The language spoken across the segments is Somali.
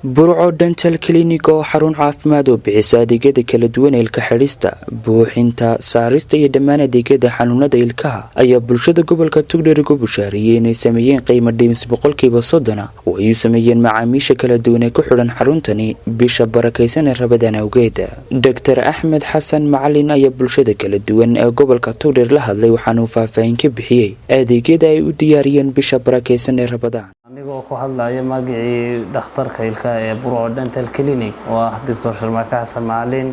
Burco Dental Clinic oo xarun caafimaad oo bixisa adeegyada kala duwan ee ilka xidhista, buuxinta, saarista iyo dhammaan adeegyada xanuunada ilkaha ayaa bulshada gobolka Togdheer ugu bushaariyay inay sameeyeen qiimo dhimis 30% oo ay u sameeyeen macaamiisha kala duwan ee ku xidhan xaruntani bisha Barakaysan ee Ramadaan awgeed. Dr. Axmed Xasan Macalin ayaa bulshada kala duwan ee gobolka Togdheer la hadlay waxaana uu faahfaahin ka bixiyay adeegyada ay u diyaariyeen bisha Barakaysan ee Ramadaan. anigoo ku hadlaya magacii dhakhtarka ilkaha ee Burco Dental Clinic oo ah Dr. Barakaysan Macalin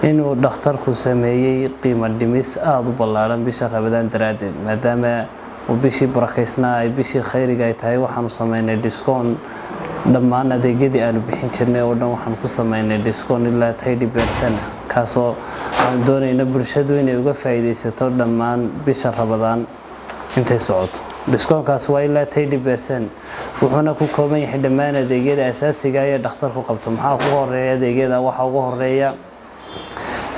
inuu dhakhtarku sameeyay qiimo dhimis aad u ballaaran bisha Ramadaan daraadeed maadaama uu bishii Barakaysnaa ay bishii khayriga ay tahay waxaanu sameynay discount dhammaan adeegyadii aanu bixin jirnay oo dhan waxaan ku sameynay discount ilaa 30% kaasoo aan doonayna bulshadu inay uga faa'iideysato dhammaan bisha Ramadaan intay socoto. discountkaas waa ilaa 30% wuxuuna ku kooban yahay dhammaan adeegyada asaasiga ah ee dhakhtarku qabto. maxaa ugu horeeya adeegyada waxa ugu horeeya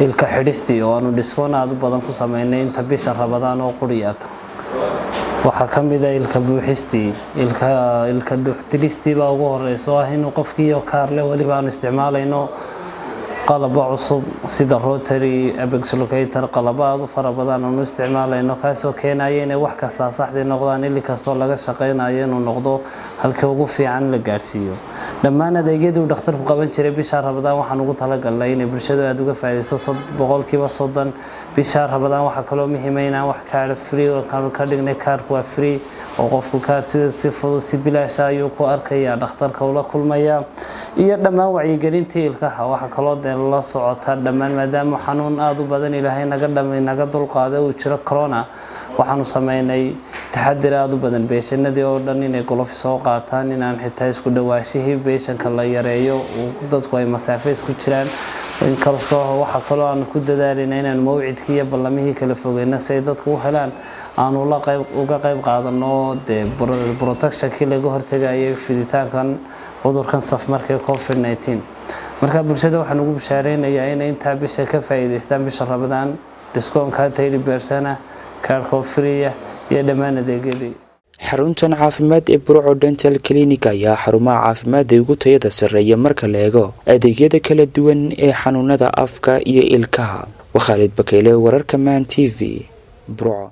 ilka xidhisti oo aanu discount aad u badan ku sameynay inta bisha Ramadaan oo quriyata. waxa kamid ah ilka buuxisti, ilka dhuuxtilisti baa ugu horeyso ah inuu qofkii oo kaar leh waliba aanu isticmaalayno qalab cusub sida rotary apex locator qalabada fara badan oo isticmaalayno kaasoo keenaya in wax kasta saxdi noqdaan ilaa kastoo laga shaqeynayo inuu noqdo halka ugu fiican la gaarsiiyo. dhammaan adeegyada uu dhakhtarku qaban jiray bisha Ramadaan waxaan ugu talagalnay in bulshada aad uga faa'iideyso 30% bisha Ramadaan waxa kale oo muhiim ah in wax kaar free oo ka dhignay kaarku waa free oo qofku kaar si fudud si bilaash ah ayuu ku arkaya dhakhtarka ula kulmaya iyo dhammaan wacyigelinta ilkaha waxa kale oo la socota dhammaan maadaama xanuun aad u badan Ilaahay naga dulqaaday uu jiro corona waxaanu sameynay taxadir aad u badan beeshanadii oo dhan inay gloves soo qaataan inaan xitaa isku dhawaashihii beeshanka la yareeyo dadku ay masaafo isku jiraan in kastoo waxa kale oo aan ku dadaalayna inaan mawcidkii iyo ballamihii kala fogeyna si ay dadku u helaan aanu uga qayb qaadano protectionkii laga hortagayo fiditaankan cudurkan safmarka COVID-19. marka bulshada waxaan ugu bashaareynaya in inta bisha ka faa'iideystaan bisha Ramadaan discount ka 30% kaarko free iyo dhammaan adeegyadii. xaruntan caafimaad ee Burco Dental Clinic ayaa xarumaha caafimaad ee ugu tayada sareeya marka la eego adeegyada kala duwan ee xanuunada afka iyo ilkaha. Khalid Bakayle, wararka Man TV, Burco.